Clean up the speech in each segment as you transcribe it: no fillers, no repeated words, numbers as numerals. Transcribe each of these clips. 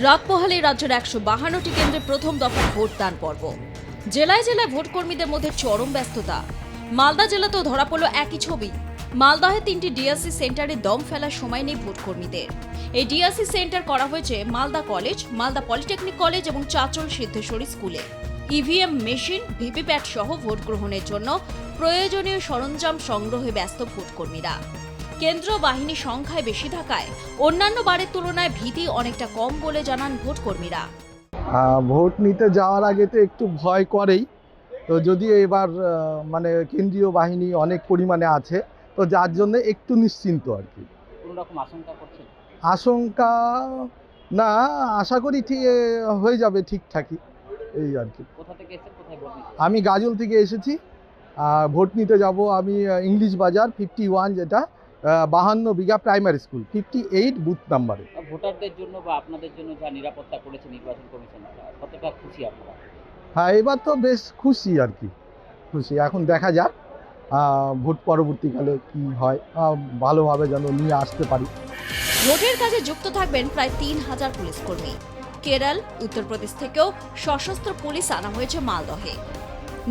রাত পোহালে রাজ্যের ১৫২টি কেন্দ্রে প্রথম দফার ভোটদান পর্ব। জেলায় জেলায় ভোটকর্মীদের মধ্যে চরম ব্যস্ততা। মালদা জেলাতেও ধরা পড়ল একই ছবি। মালদহে ৩টি ডিআরসি সেন্টারে দম ফেলার সময় নেই ভোটকর্মীদের। এই ডিআরসি সেন্টার করা হয়েছে Malda college, Malda polytechnic college এবং চাচল সিদ্ধেশ্বরী স্কুলে। ইভিএম মেশিন, ভিভিপ্যাট সহ ভোট গ্রহণের জন্য প্রয়োজনীয় সরঞ্জাম সংগ্রহে ব্যস্ত ভোটকর্মীরা। কেন্দ্র বাহিনী সংখ্যায় বেশি থাকায় অন্যান্য বারের তুলনায় ভীতি অনেকটা কম বলে জানান ভোটকর্মীরা। ভোট নিতে যাওয়ার আগে তো একটু ভয় করেই, তো যদিও এবার মানে কেন্দ্রীয় বাহিনী অনেক পরিমাণে আছে, তো যার জন্য একটু নিশ্চিন্ত আর কি। কোনো রকম আশঙ্কা করছেন? আশঙ্কা না, আশা করি ঠিক হয়ে যাবে ঠিকঠাকই, এই আর কি। কোথা থেকে এসেছেন, কোথায় ভোট নিতে? আমি গাজল থেকে এসেছি, ভোট নিতে যাব আমি ইংলিশ বাজার 51, যেটা 52 বিঘা প্রাইমারি স্কুল, 58 বুথ নাম্বারে। ভোটারদের জন্য বা আপনাদের জন্য যা নিরাপত্তা করেছে নির্বাচন কমিশন, কতটা খুশি আপনারা? হ্যাঁ, এবার তো বেশ খুশি আর কি, খুশি। এখন দেখা যাক ভোট পরবর্তীকালে কি হয়, ভালোভাবে যেন নিয়ে আসতে পারি। ভোটের কাজে যুক্ত থাকবেন প্রায় ৩,০০০ পুলিশ কর্মী। কেরল, উত্তরপ্রদেশ থেকেও সশস্ত্র পুলিশ আনা হয়েছে মালদহে।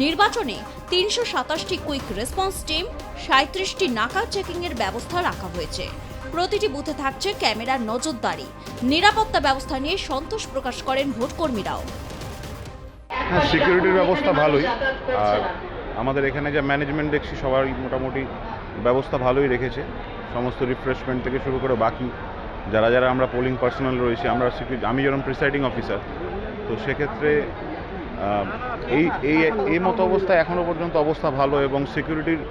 নির্বাচনে ৩২৭টি কুইক রেসপন্স টিম, ৩৭টি নাকা চেকিং এর ব্যবস্থা রাখা হয়েছে। প্রতিটি বুথে থাকছে ক্যামেরার নজরদারি। নিরাপত্তা ব্যবস্থা নিয়ে সন্তোষ প্রকাশ করেন ভোটকর্মীরাও। হ্যাঁ, সিকিউরিটির ব্যবস্থা ভালোই। আর আমাদের এখানে যা ম্যানেজমেন্ট দেখছি সবাই মোটামুটি ব্যবস্থা ভালোই রেখেছে। সমস্ত রিফ্রেশমেন্ট থেকে শুরু করে বাকি যারা যারা আমরা পোলিং পার্সোনাল রয়েছি, আমরা আমি যেরকম প্রিসাইডিং অফিসার, তো সেক্ষেত্রে এই মতো অবস্থায় এখনও পর্যন্ত অবস্থা ভালো। এবং সিকিউরিটির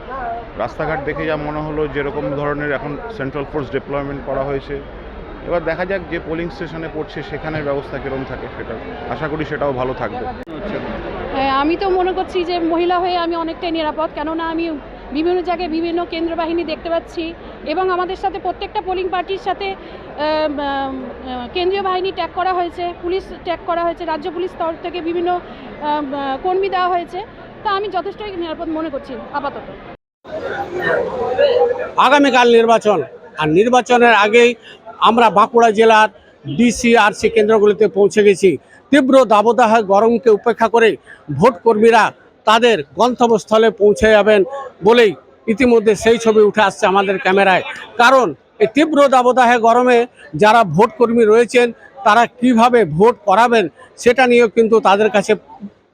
রাস্তাঘাট দেখে যা মনে হলো যেরকম ধরনের এখন সেন্ট্রাল ফোর্স ডিপ্লয়মেন্ট করা হয়েছে, এবার দেখা যাক যে পোলিং স্টেশনে পড়ছে সেখানের ব্যবস্থা কীরকম থাকে, সেটা আশা করি সেটাও ভালো থাকবে। আমি তো মনে করছি যে মহিলা হয়ে আমি অনেকটাই নিরাপদ, কেননা আমি বিভিন্ন জায়গায় বিভিন্ন কেন্দ্র বাহিনী দেখতে পাচ্ছি এবং আমাদের সাথে প্রত্যেকটা পোলিং পার্টির সাথে কেন্দ্রীয় বাহিনী ট্যাগ করা হয়েছে, পুলিশ ট্যাগ করা হয়েছে, রাজ্য পুলিশ তরফ থেকে বিভিন্ন কর্মী দেওয়া হয়েছে। তা আমি যথেষ্টই নিরাপদ মনে করছি আপাতত। আগামীকাল নির্বাচন, আর নির্বাচনের আগেই আমরা বাঁকুড়া জেলার ডিসিআরসি কেন্দ্রগুলিতে পৌঁছে গেছি। তীব্র দাবদাহ গরমকে উপেক্ষা করে ভোটকর্মীরা তাদের গন্তব্যস্থলে পৌঁছে যাবেন বলেই ইতিমধ্যে সেই ছবি উঠে আসছে আমাদের ক্যামেরায়। কারণ এই তীব্র দাবদাহে গরমে যারা ভোটকর্মী রয়েছেন তারা কিভাবে ভোট করাবেন সেটা নিয়েও কিন্তু তাদের কাছে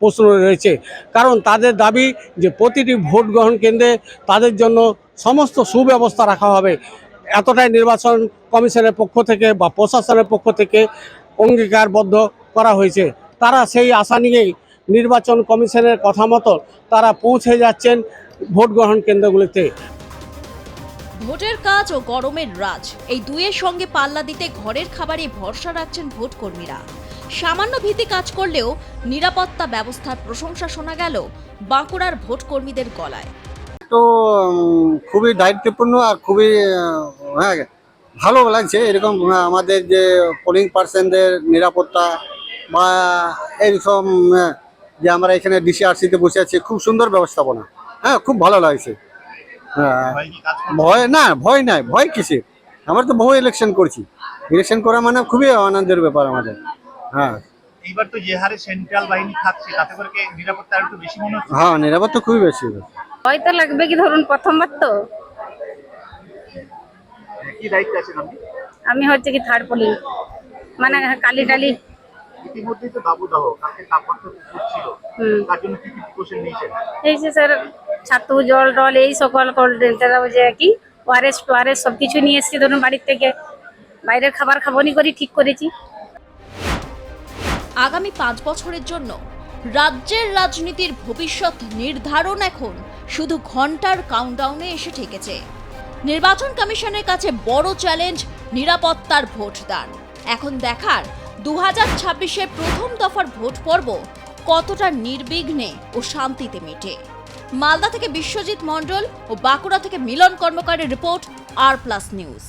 প্রশ্ন রয়েছে। কারণ তাদের দাবি যে প্রতিটি ভোট গ্রহণ কেন্দ্রে তাদের জন্য সমস্ত সুব্যবস্থা রাখা হবে। এতটাই নির্বাচন কমিশনের পক্ষ থেকে বা প্রশাসনের পক্ষ থেকে অঙ্গীকারবদ্ধ করা হয়েছে। তারা সেই আশা নিয়েই নির্বাচন কমিশনের কথা মতো তারা পৌঁছে যাচ্ছেন ভোট গ্রহণ কেন্দ্রগুলিতে। ভোটের কাজ ও গরমের রাজ, এই দুয়ের সঙ্গে পাল্লা দিতে ঘরের খাবারে ভরসা রাখছেন ভোটকর্মীরা। সামান্য ভীতি কাজ করলেও নিরাপত্তা ব্যবস্থার প্রশংসা শোনা গেল বাঁকুড়ার ভোটকর্মীদের গলায়। তো খুবই দায়িত্বপূর্ণ আর খুবই ভালো লাগছে। এরকম আমাদের যে পোলিং পার্সনদের নিরাপত্তা বা এইসব যে আমরা এখানে ডিসিআরসিতে বসে আছি, খুব সুন্দর ব্যবস্থাপনা। হ্যাঁ, খুব ভালো লাগছে। ভয় না, ভয় নাই, ভয় কিসের? আমরা তো বহু ইলেকশন করছি, ইলেকশন করা মানে খুবই আনন্দের ব্যাপার আমাদের। হ্যাঁ, এইবার তো যে হারে সেন্ট্রাল বাহিনী থাকছে তাতে করে কি নিরাপত্তা একটু বেশি মনে হচ্ছে? হ্যাঁ, নিরাপত্তা খুবই বেশি। ভয় তো লাগবে, কি ধরুন প্রথমবার তো। কি দায়িত্ব আছেন আপনি? আমি হচ্ছে কি থার্ড পোলিং, মানে কালি টালি। ইতিমধ্যেই তো দাবদাহ, কালকে তাপমাত্রা খুব ছিল, তার জন্য কি কি প্রিকশন নিয়েছেন? এই যে স্যার ছাতু, জল টল এই সকল যে কি ওআরএস সবকিছু নিয়ে এসেছি ধরুন বাড়ির থেকে। বাইরের খাবার খাবনি করে ঠিক করেছি। আগামী 5 বছরের জন্য রাজ্যের রাজনীতির ভবিষ্যৎ নির্ধারণ এখন শুধু ঘন্টার কাউন্টডাউনে এসে ঠেকেছে। নির্বাচন কমিশনের কাছে বড় চ্যালেঞ্জ নিরাপত্তার ভোটদান। এখন দেখার 2026-এর প্রথম দফার ভোট পর্ব কতটা নির্বিঘ্নে ও শান্তিতে মেটে। মালদা থেকে বিশ্বজিৎ মণ্ডল ও বাঁকুড়া থেকে মিলন কর্মকারের রিপোর্ট, আর+ নিউজ।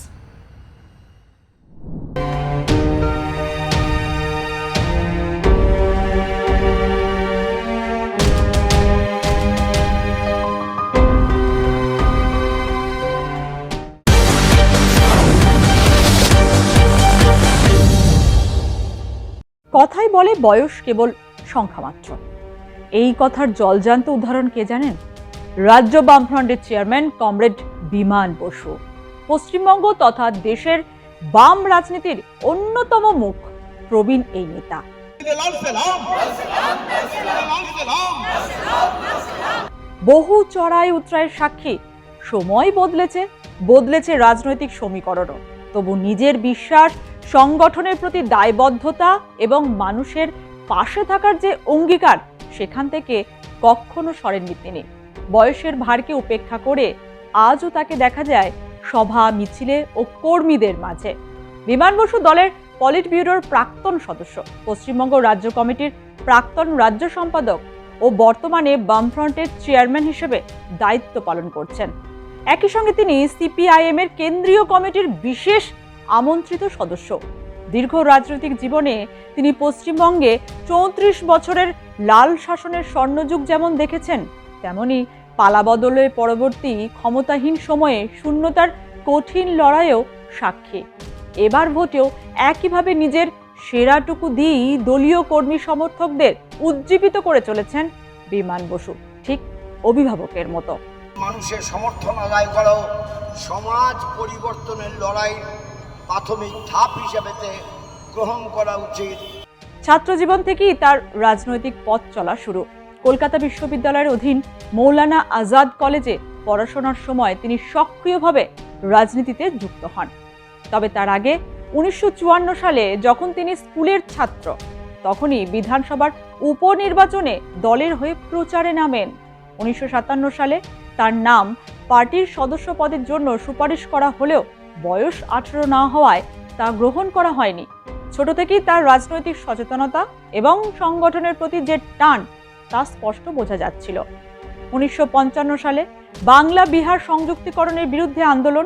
কথাই বলে বয়স কেবল সংখ্যা মাত্র। এই কথার জলজান্ত উদাহরণ কে জানেন? রাজ্য বামফ্রন্টের চেয়ারম্যান কমরেড বিমান বসু। পশ্চিমবঙ্গ তথা দেশের বাম রাজনীতির অন্যতম মুখ প্রবীণ এই নেতা। বহু চড়াই উতরাইয়ের সাক্ষী। সময় বদলেছে রাজনৈতিক সমীকরণও, তবু নিজের বিশ্বাস, সংগঠনের প্রতি দায়বদ্ধতা এবং মানুষের পাশে থাকার যে অঙ্গীকার, সেখান থেকে কখনো সরেননি তিনি। বয়সের ভারকে উপেক্ষা করে আজও তাকে দেখা যায় সভা, মিছিলে ও কর্মীদের মাঝে। বিমান বসু দলের পলিট ব্যুরোর প্রাক্তন সদস্য, পশ্চিমবঙ্গ রাজ্য কমিটির প্রাক্তন রাজ্য সম্পাদক ও বর্তমানে বামফ্রন্টের চেয়ারম্যান হিসেবে দায়িত্ব পালন করছেন। একই সঙ্গে তিনি সিপিআইএম এর কেন্দ্রীয় কমিটির বিশেষ আমন্ত্রিত সদস্য। দীর্ঘ রাজনৈতিক জীবনে তিনি পশ্চিমবঙ্গে 34 বছরের লাল শাসনের স্বর্ণযুগ যেমন দেখেছেন, তেমনি পালাবদলের পরবর্তী ক্ষমতাহীন সময়ে শূন্যতার কঠিন লড়াইয়েও সাক্ষী। এবার ভোটেও একইভাবে নিজের সেরাটুকু দিয়েই দলীয় কর্মী সমর্থকদের উজ্জীবিত করে চলেছেন বিমান বসু, ঠিক অভিভাবকের মতো। মানুষের সমর্থন আদায় করাও সমাজ পরিবর্তনের লড়াইয়ের প্রাথমিক ধাপ হিসেবে গ্রহণ করা উচিত। ছাত্র জীবন থেকেই তার রাজনৈতিক পথ চলা শুরু। কলকাতা বিশ্ববিদ্যালয়ের অধীন মৌলানা আজাদ কলেজে পড়াশোনার সময় তিনি সক্রিয়ভাবে রাজনীতিতে যুক্ত হন। তবে তার আগে 1954 সালে যখন তিনি স্কুলের ছাত্র, তখনই বিধানসভার উপনির্বাচনে দলের হয়ে প্রচারে নামেন। 1957 সালে তার নাম পার্টির সদস্য পদের জন্য সুপারিশ করা হলেও বয়স 18 না হওয়ায় তা গ্রহণ করা হয়নি। ছোট থেকেই তার রাজনৈতিক সচেতনতা এবং সংগঠনের প্রতি যে টান, তা স্পষ্ট বোঝা যাচ্ছিল। 1955 সালে বাংলা বিহার সংযুক্তিকরণের বিরুদ্ধে আন্দোলন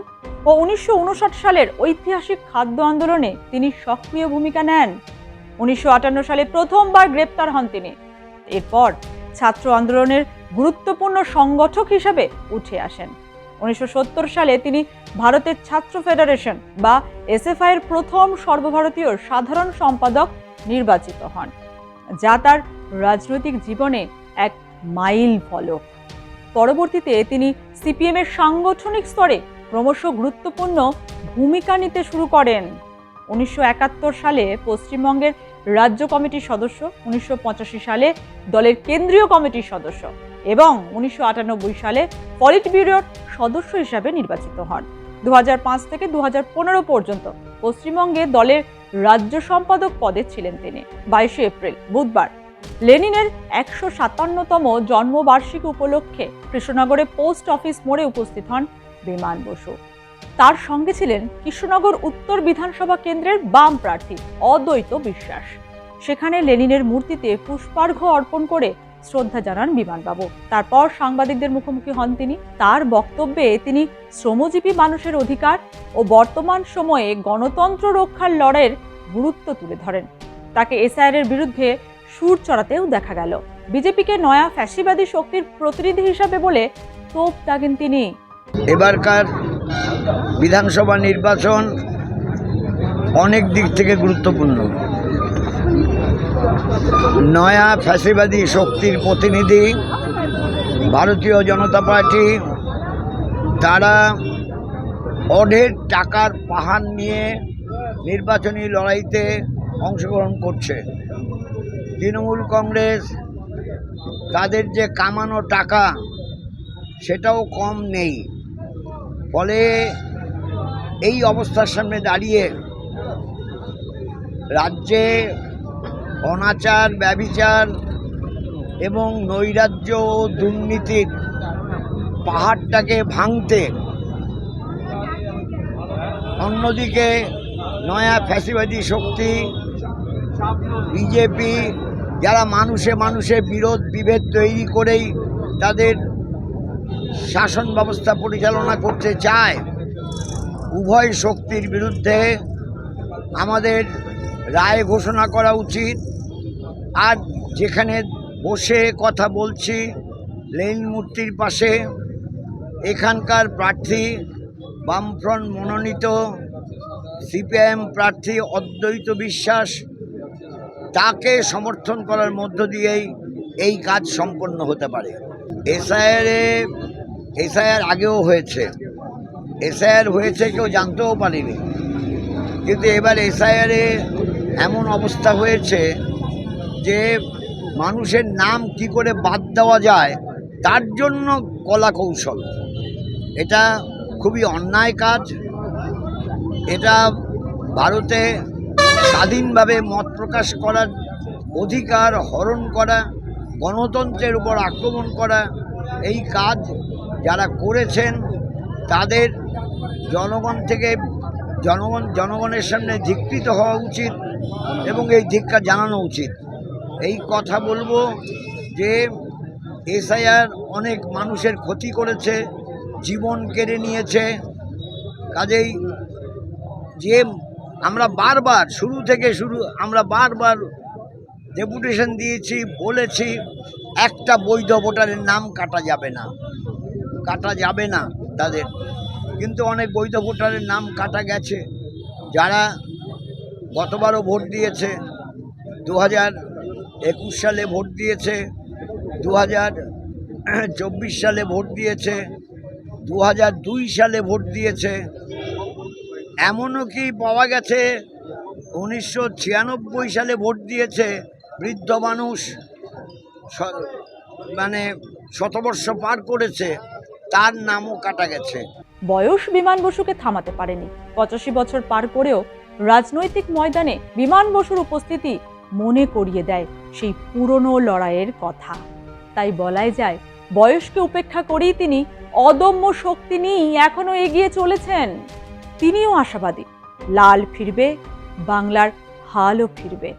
ও 1959 সালের ঐতিহাসিক খাদ্য আন্দোলনে তিনি সক্রিয় ভূমিকা নেন। 1958 সালে প্রথমবার গ্রেপ্তার হন তিনি। এরপর ছাত্র আন্দোলনের গুরুত্বপূর্ণ সংগঠক হিসেবে উঠে আসেন। 1970 সালে তিনি ভারতের ছাত্র ফেডারেশন বা এসএফআই এর প্রথম সর্বভারতীয় সাধারণ সম্পাদক নির্বাচিত হন, যা তার রাজনৈতিক জীবনে এক মাইল ফলক। পরবর্তীতে তিনি সিপিএম এর সাংগঠনিক স্তরে ক্রমশ গুরুত্বপূর্ণ ভূমিকা নিতে শুরু করেন। 1971 সালে পশ্চিমবঙ্গের রাজ্য কমিটির সদস্য, 1985 সালে দলের কেন্দ্রীয় কমিটির সদস্য এবং 1998 সালে পলিট ব্যুরোর সদস্য হিসাবে নির্বাচিত হন। 2005 থেকে 2015 পর্যন্ত পশ্চিমবঙ্গে দলের রাজ্য সম্পাদক পদে ছিলেন তিনি। 22 এপ্রিল বুধবার লেনিনের 157তম জন্মবার্ষিকী উপলক্ষে কৃষ্ণনগরে পোস্ট অফিস মোড়ে উপস্থিত হন বিমান বসু। তার সঙ্গে ছিলেন কৃষ্ণনগর উত্তর বিধানসভা কেন্দ্রের বাম প্রার্থী অদ্বৈত বিশ্বাস। সেখানে লেনিনের মূর্তিতে পুষ্পার্ঘ্য অর্পণ করে শ্রদ্ধা জানান বিমানবাবু। তারপর সাংবাদিকদের মুখোমুখি হন তিনি। তার বক্তব্যে তিনি শ্রমজীবী মানুষের অধিকার ও বর্তমান সময়ে গণতন্ত্র রক্ষার লড়াইয়ের গুরুত্ব তুলে ধরেন। তাকে এসআইআর এর বিরুদ্ধে সুর চড়াতেও দেখা গেল। বিজেপিকে নয়া ফ্যাসিবাদী শক্তির প্রতিনিধি হিসাবে বলে তোপ দাগেন তিনি। এবারকার বিধানসভা নির্বাচন অনেক দিক থেকে গুরুত্বপূর্ণ। নয়া ফ্যাসিবাদী শক্তির প্রতিনিধি ভারতীয় জনতা পার্টি, তারা অঢের টাকার পাহাড় নিয়ে নির্বাচনী লড়াইতে অংশগ্রহণ করছে। তৃণমূল কংগ্রেস, তাদের যে কামানো টাকা সেটাও কম নেই। ফলে এই অবস্থার সামনে দাঁড়িয়ে রাজ্যে অনাচার, ব্যভিচার এবং নৈরাজ্য ও দুর্নীতির পাহাড়টাকে ভাঙতে, অন্যদিকে নয়া ফ্যাসিবাদী শক্তি বিজেপি, যারা মানুষে মানুষে বিরোধ বিভেদ তৈরি করেই তাদের শাসন ব্যবস্থা পরিচালনা করতে চায়, উভয় শক্তির বিরুদ্ধে আমাদের রায় ঘোষণা করা উচিত। আর যেখানে বসে কথা বলছি, লেনিন মূর্তির পাশে, এখানকার প্রার্থী বামফ্রন্ট মনোনীত সিপিআইএম প্রার্থী অদ্বৈত বিশ্বাস, তাকে সমর্থন করার মধ্য দিয়েই এই কাজ সম্পন্ন হতে পারে। এসআইআর আগেও হয়েছে, এসআইআর হয়েছে কেউ জানতেও পারেনি, কিন্তু এবার এসআইআরে এমন অবস্থা হয়েছে যে মানুষের নাম কি করে বাদ দেওয়া যায় তার জন্য কলা কৌশল। এটা খুবই অন্যায় কাজ। এটা ভারতে স্বাধীনভাবে মত প্রকাশ করার অধিকার হরণ করা, গণতন্ত্রের উপর আক্রমণ করা, এই কাজ যারা করেছেন তাদের জনগণের সামনে ধিক্কৃত হওয়া উচিত এবং এই ধিক্কার জানানো উচিত। এই কথা বলবো যে এসআইআর অনেক মানুষের ক্ষতি করেছে, জীবন কেড়ে নিয়েছে। কাজেই যে আমরা বারবার আমরা বারবার ডেপুটেশন দিয়েছি, বলেছি একটা বৈধ ভোটারের নাম কাটা যাবে না তাদের, কিন্তু অনেক বৈধ ভোটারের নাম কাটা গেছে। যারা গতবারও ভোট দিয়েছে, 2021 সালে ভোট দিয়েছে, 2024 সালে ভোট দিয়েছে, 2002 সালে ভোট দিয়েছে, এমনও কি পাওয়া গেছে 1996 সালে ভোট দিয়েছে বৃদ্ধ মানুষ, মানে শতবর্ষ পার করেছে, তার নামও কাটা গেছে। বয়স বিমান বসুকে থামাতে পারেনি। 85 বছর পার করেও রাজনৈতিক ময়দানে বিমান বসুর উপস্থিতি মনে করিয়ে দেয় সেই পুরনো লড়াইয়ের কথা। তাই বলাই যায়, বয়সকে উপেক্ষা করেই তিনি অদম্য শক্তি নিয়ে এখনো এগিয়ে চলেছেন। তিনিও আশাবাদী, লাল ফিরবে, বাংলার হালও ফিরবে।